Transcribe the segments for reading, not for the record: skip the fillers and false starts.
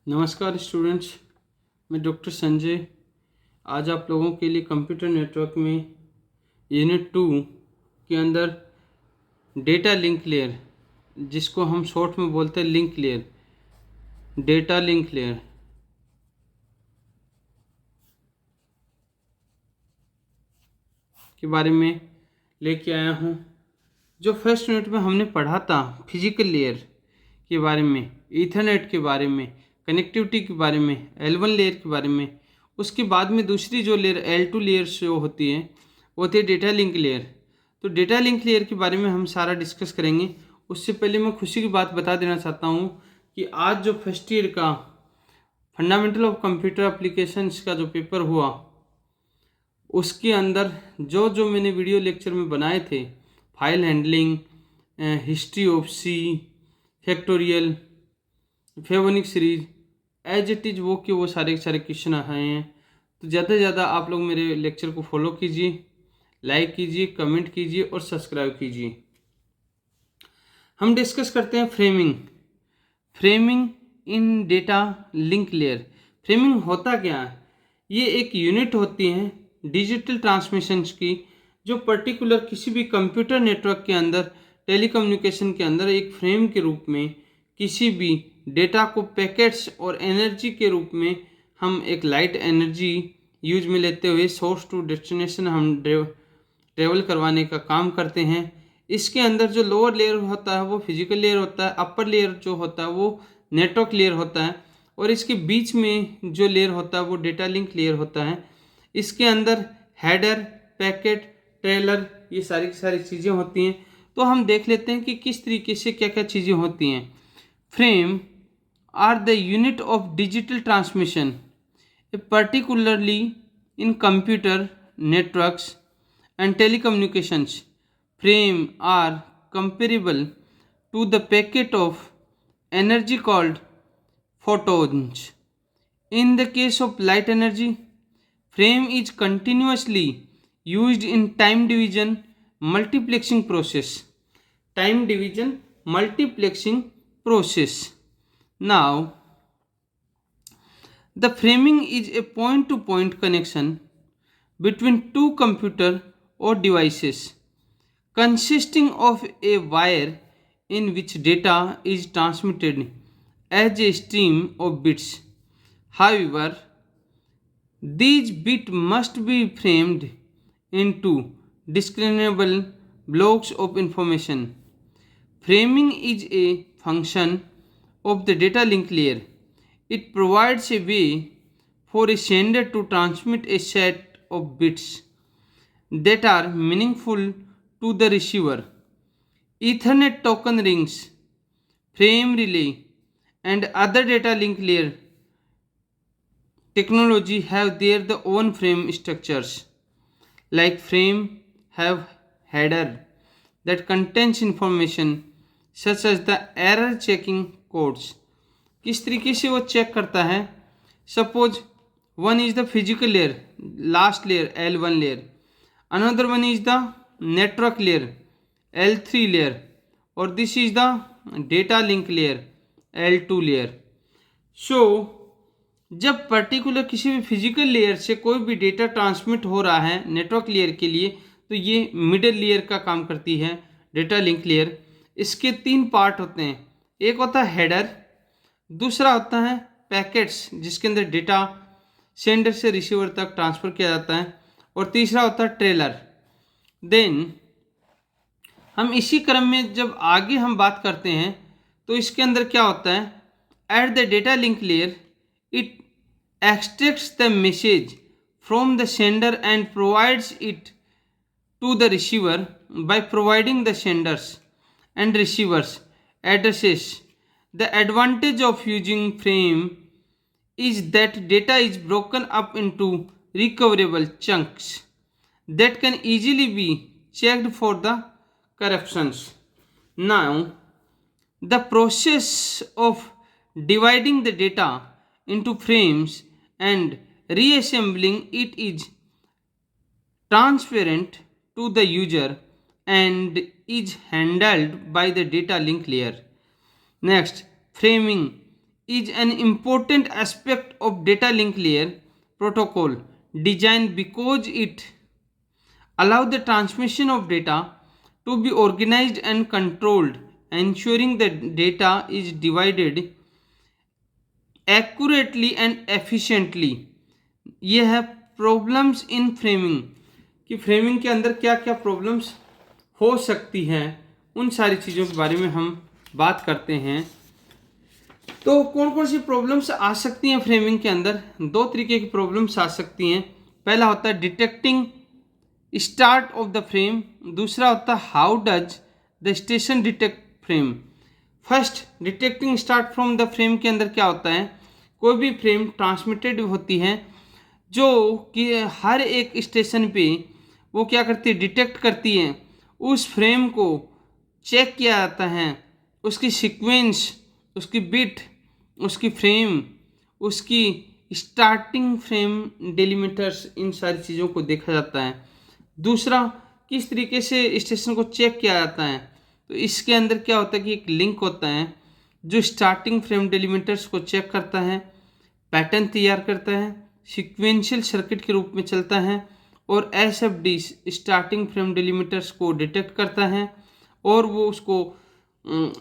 नमस्कार स्टूडेंट्स, मैं डॉक्टर संजय आज आप लोगों के लिए कंप्यूटर नेटवर्क में यूनिट 2 के अंदर डेटा लिंक लेयर, जिसको हम शॉर्ट में बोलते हैं link layer, data link layer के बारे में लेके आया हूँ। जो फर्स्ट यूनिट में हमने पढ़ा था फिजिकल लेयर के बारे में, ईथरनेट के बारे में, कनेक्टिविटी के बारे में, L1 लेयर के बारे में, उसके बाद में दूसरी जो लेयर L2 लेयर जो होती है वो होती है डेटा लिंक लेयर। तो डेटा लिंक लेयर के बारे में हम सारा डिस्कस करेंगे। उससे पहले मैं खुशी की बात बता देना चाहता हूँ कि आज जो फर्स्ट ईयर का फंडामेंटल ऑफ कंप्यूटर एप्लीकेशंस का जो पेपर हुआ, उसके अंदर जो जो मैंने वीडियो लेक्चर में बनाए थे, file handling, history of C, factorial, Fibonacci series, as it is वो के वो सारे क्वेश्चन आए हैं। तो ज़्यादा से ज़्यादा आप लोग मेरे लेक्चर को फॉलो कीजिए, लाइक कीजिए, कमेंट कीजिए और सब्सक्राइब कीजिए। हम डिस्कस करते हैं फ्रेमिंग इन डेटा लिंक लेयर। फ्रेमिंग होता क्या है? ये एक यूनिट होती है डिजिटल ट्रांसमिशंस की, जो पर्टिकुलर किसी भी कंप्यूटर नेटवर्क के अंदर, टेलीकम्युनिकेशन के अंदर एक फ्रेम के रूप में किसी भी डेटा को पैकेट्स और एनर्जी के रूप में हम एक लाइट एनर्जी यूज में लेते हुए सोर्स टू डेस्टिनेशन हम ट्रेवल करवाने का काम करते हैं। इसके अंदर जो लोअर लेयर होता है वो फिजिकल लेयर होता है, अपर लेयर जो होता है वो नेटवर्क लेयर होता है, और इसके बीच में जो लेयर होता है वो डेटा लिंक लेयर होता है। इसके अंदर हेडर, पैकेट, ट्रेलर, ये सारी की सारी चीज़ें होती हैं। तो हम देख लेते हैं कि किस तरीके से क्या क्या चीज़ें होती हैं। Frame are the unit of digital transmission, particularly in computer networks and telecommunications. Frame are comparable to the packet of energy called photons. In the case of light energy, frame is continuously used in time division multiplexing process. Time division multiplexing process. Now, the framing is a point-to-point connection between two computers or devices consisting of a wire in which data is transmitted as a stream of bits. However, these bits must be framed into discernible blocks of information. Framing is a function of the data link layer. It provides a way for a sender to transmit a set of bits that are meaningful to the receiver. Ethernet token rings, frame relay, and other data link layer technology have their own frame structures. Like frame have header that contains information such as the error checking codes. किस तरीके से वो check करता है? Suppose one is the physical layer, last layer L1 layer, another one is the network layer L3 layer, और this is the data link layer L2 layer. So जब particular किसी भी फिजिकल लेयर से कोई भी data transmit हो रहा है नेटवर्क लेयर के लिए, तो ये मिडिल लेयर का काम करती है डेटा लिंक लेयर। इसके 3 पार्ट होते हैं। एक होता है हेडर, दूसरा होता है पैकेट्स जिसके अंदर डेटा सेंडर से रिसीवर तक ट्रांसफ़र किया जाता है, और तीसरा होता है ट्रेलर। देन हम इसी क्रम में जब आगे हम बात करते हैं तो इसके अंदर क्या होता है? At the data link layer it extracts the message from the sender and provides it to the receiver by providing the senders and receivers addresses. The advantage of using frame is that data is broken up into recoverable chunks that can easily be checked for the corruptions. Now, the process of dividing the data into frames and reassembling it is transparent to the user and is handled by the data link layer. Next, framing is an important aspect of data link layer protocol design because it allows the transmission of data to be organized and controlled, ensuring that data is divided accurately and efficiently. ये है problems in framing कि framing के अंदर क्या क्या problems हो सकती हैं, उन सारी चीज़ों के बारे में हम बात करते हैं। तो कौन कौन सी प्रॉब्लम्स आ सकती हैं फ्रेमिंग के अंदर? दो तरीके की प्रॉब्लम्स आ सकती हैं। पहला होता है detecting start of the frame, दूसरा होता है how does the station detect frame. First, detecting start from the frame के अंदर क्या होता है, कोई भी फ्रेम ट्रांसमिटेड होती है जो कि हर एक स्टेशन पे वो क्या करती है, डिटेक्ट करती है। उस फ्रेम को चेक किया जाता है, उसकी सीक्वेंस, उसकी बिट, उसकी फ्रेम, उसकी स्टार्टिंग फ्रेम डेलिमीटर्स, इन सारी चीज़ों को देखा जाता है। दूसरा, किस तरीके से स्टेशन को चेक किया जाता है, तो इसके अंदर क्या होता है कि एक लिंक होता है जो स्टार्टिंग फ्रेम डेलिमीटर्स को चेक करता है, पैटर्न तैयार करता है, सीक्वेंशियल सर्किट के रूप में चलता है, और एसएफडी स्टार्टिंग फ्रेम डेलिमीटर्स को डिटेक्ट करता है और वो उसको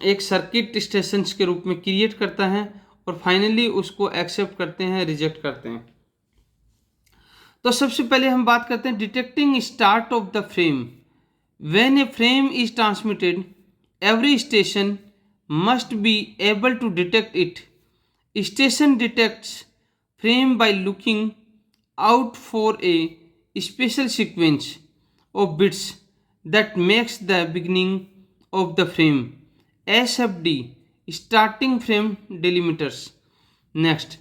एक सर्किट स्टेशंस के रूप में क्रिएट करता है, और फाइनली उसको एक्सेप्ट करते हैं, रिजेक्ट करते हैं। तो सबसे पहले हम बात करते हैं detecting start of the frame. When a frame is transmitted, every station must be able to detect it. Station detects frame by looking out for a special sequence of bits that makes the beginning of the frame SFD starting frame delimiters. Next,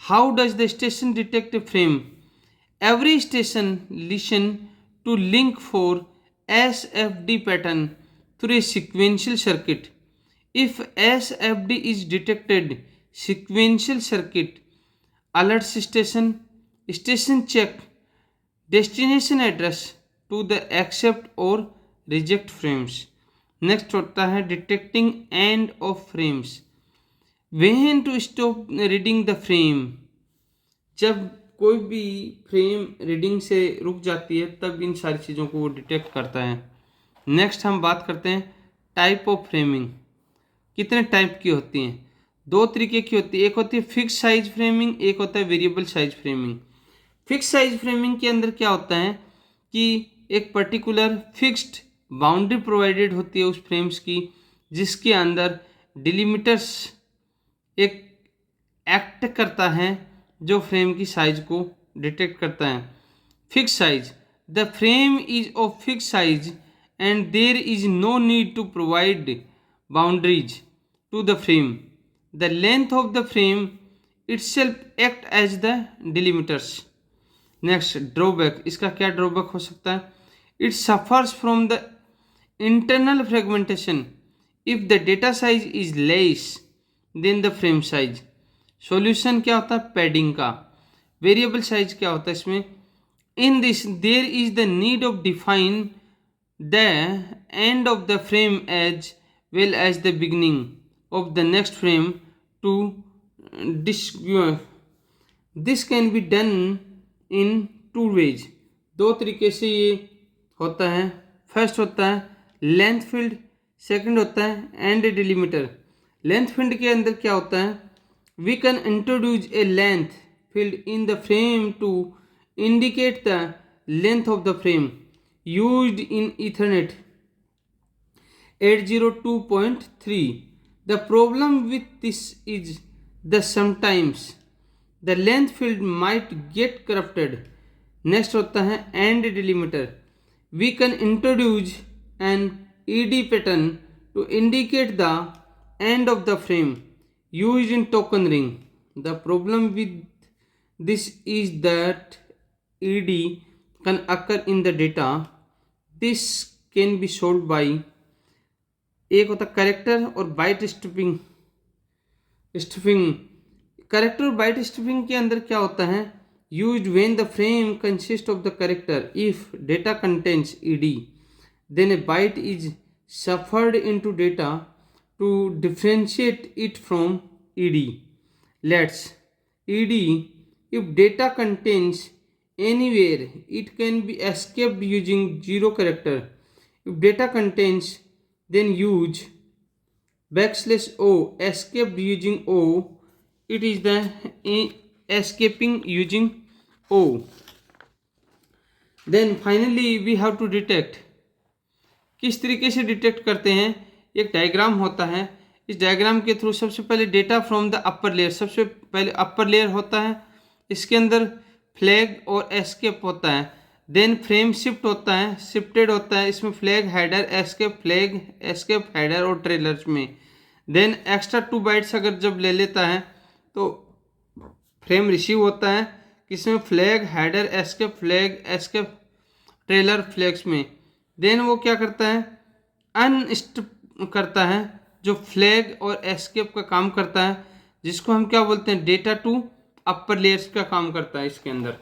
how does the station detect a frame? Every station listen to link for SFD pattern through a sequential circuit. If SFD is detected, sequential circuit alerts station check destination address to the accept और reject frames. Next होता है detecting end of frames. when to stop reading the frame, जब कोई भी frame reading से रुक जाती है तब इन सारी चीज़ों को वो डिटेक्ट करता है। नेक्स्ट हम बात करते हैं टाइप ऑफ फ्रेमिंग। कितने टाइप की होती हैं? दो तरीके की होती है, एक होती है फिक्स साइज फ्रेमिंग, एक होता है variable size framing. Fix size framing के अंदर क्या होता है कि एक पर्टिकुलर फिक्स्ड बाउंड्री प्रोवाइडेड होती है उस फ्रेम्स की, जिसके अंदर डिलीमीटर्स एक एक्ट करता है जो फ्रेम की साइज को डिटेक्ट करता है। Fix size, the frame is of fix size and there is no need to provide boundaries to the frame. The length of the frame itself act as the delimiters. Next, drawback, इसका क्या drawback हो सकता है? It suffers from the internal fragmentation if the data size is less than the frame size. Solution क्या होता है? Padding का। Variable size क्या होता है इसमें? In this there is the need of define the end of the frame as well as the beginning of the next frame to this can be done in two ways. दो तरीके से ये होता है। फर्स्ट होता है length field, second होता है एंड डिलीमीटर। लेंथ फील्ड के अंदर क्या होता है? We can introduce a length field in the frame to indicate the length of the frame used in Ethernet 802.3। The problem with this is the sometimes the length field might get corrupted. Next होता है end delimiter. We can introduce an ED pattern to indicate the end of the frame used in token ring. The problem with this is that ED can occur in the data. This can be solved by एक होता है character और byte stripping. Character और byte stripping के अंदर क्या होता है? Used when the frame consist of the character, if data contains ED then a byte is suffered into data to differentiate it from ED. Let's ed if data contains anywhere it can be escaped using zero character. If data contains, then use \o escaped using o. It is the escaping using o. Then finally we have to detect. किस तरीके से detect करते हैं, एक diagram होता है, इस diagram के थ्रू सबसे पहले data from the upper layer, सबसे पहले अपर लेयर होता है, इसके अंदर फ्लैग और एस्केप होता है, देन फ्रेम शिफ्ट होता है, शिफ्टेड होता है, इसमें flag header escape flag escape header और ट्रेलर्स में, देन एक्स्ट्रा 2 बाइट्स अगर जब ले लेता है तो फ्रेम रिसीव होता है, किसमें flag header escape trailer flags में, देन वो क्या करता है अनस्टॉप करता है जो फ्लैग और एस्केप का काम करता है, जिसको हम क्या बोलते हैं डेटा टू अपर लेयर्स का काम करता है इसके अंदर।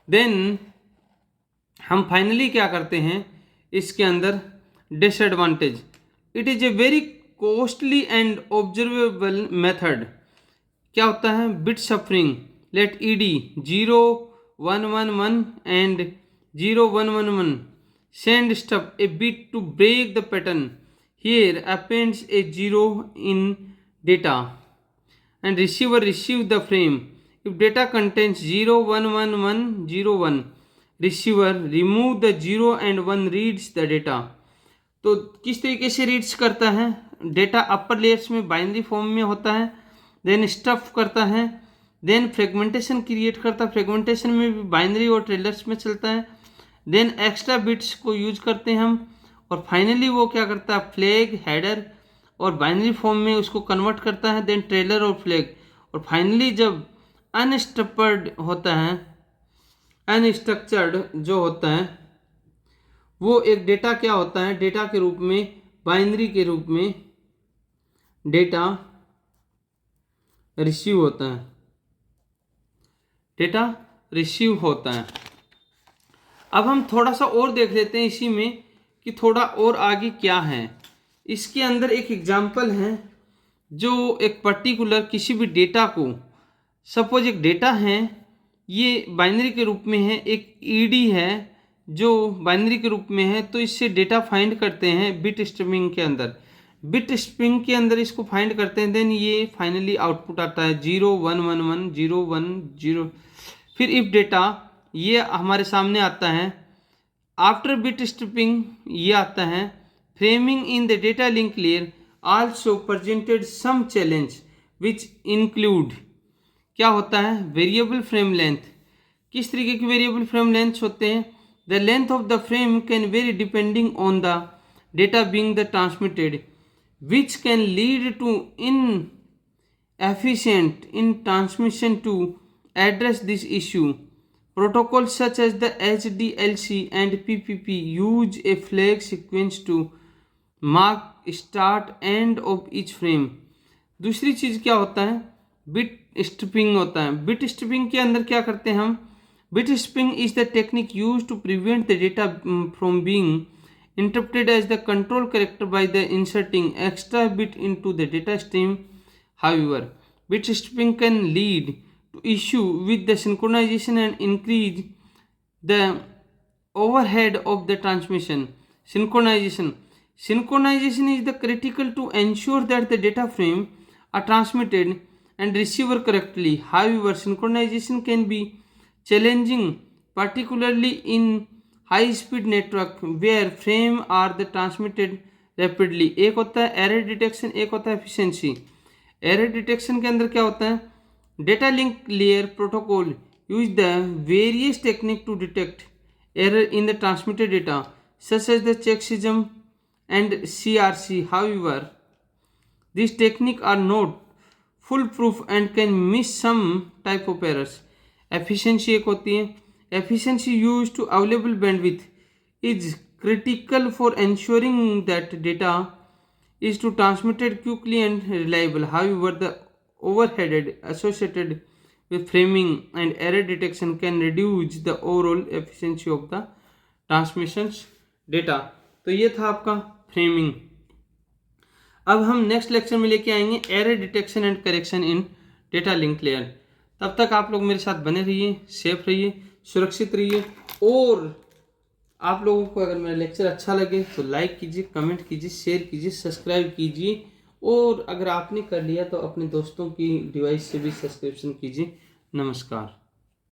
देन हम फाइनली क्या करते हैं इसके अंदर disadvantage, it is a very costly and observable method. क्या होता है bit suffering, let ed 0111 and 0111 send stuff a bit to break the pattern. Here appends a 0 in data and receiver receive the frame. If data contains 011101, receiver remove the 0 and 1 reads the data. तो किस तरीके से reads करता है, data upper layers में binary form में होता है, देन स्टफ करता है, देन फ्रेगमेंटेशन क्रिएट करता है, फ्रेगमेंटेशन में भी बाइनरी और ट्रेलर्स में चलता है, देन एक्स्ट्रा बिट्स को यूज करते हैं हम, और फाइनली वो क्या करता है फ्लैग हेडर और बाइनरी फॉर्म में उसको कन्वर्ट करता है, देन ट्रेलर और फ्लैग, और फाइनली जब अनस्ट्रक्चर्ड होता है, अनस्ट्रक्चर्ड जो होता है वो एक डेटा क्या होता है, डेटा के रूप में बाइनरी के रूप में डेटा रिसीव होता है, डेटा रिसीव होता है। अब हम थोड़ा सा और देख लेते हैं इसी में कि थोड़ा और आगे क्या है। इसके अंदर एक एग्जांपल है जो एक पर्टिकुलर किसी भी डेटा को, सपोज एक डेटा है ये बाइनरी के रूप में है, एक ईडी है जो बाइनरी के रूप में है, तो इससे डेटा फाइंड करते हैं बिट स्ट्रिंग के अंदर, बिट स्ट्रिंग के अंदर इसको फाइंड करते हैं, देन ये फाइनली आउटपुट आता है 0111 010। फिर इफ डेटा ये हमारे सामने आता है, आफ्टर बिट स्ट्रिपिंग ये आता है, framing in the data link layer also presented some challenge which include, क्या होता है वेरिएबल फ्रेम लेंथ। किस तरीके की वेरिएबल फ्रेम लेंथ होते हैं, the length of the frame can vary depending on the data being the transmitted which can lead to inefficient in transmission. To address this issue, protocols such as the HDLC and PPP use a flag sequence to mark start end of each frame। दूसरी चीज़ क्या होता है bit striping होता है। Bit striping के अंदर क्या करते हैं हम, bit stripping is the technique use to prevent the data from being interpreted as the control character by the inserting extra bit into the data stream. However, bit stripping can lead to issue with the synchronization and increase the overhead of the transmission. Synchronization is the critical to ensure that the data frame are transmitted and received correctly. However, synchronization can be challenging, particularly in high speed network where frame are the transmitted rapidly. एक होता है error detection, एक होता है efficiency. Error detection के अंदर क्या होता है, data link layer protocol use the various technique to detect error in the transmitted data such as the checksum and CRC. However, these techniques are not foolproof and can miss some type of errors. Efficiency एक होती है, efficiency used to available bandwidth is critical for ensuring that data is to transmitted quickly and reliable. However, the overhead associated with framing and error detection can reduce the overall efficiency of the transmissions data. तो ये था आपका framing. अब हम next lecture में लेके आएंगे error detection and correction in data link layer. तब तक आप लोग मेरे साथ बने रहिए, सेफ रहिए, सुरक्षित रहिए। और आप लोगों को अगर मेरा लेक्चर अच्छा लगे तो लाइक कीजिए, कमेंट कीजिए, शेयर कीजिए, सब्सक्राइब कीजिए। और अगर आपने कर लिया तो अपने दोस्तों की डिवाइस से भी सब्सक्रिप्शन कीजिए। नमस्कार।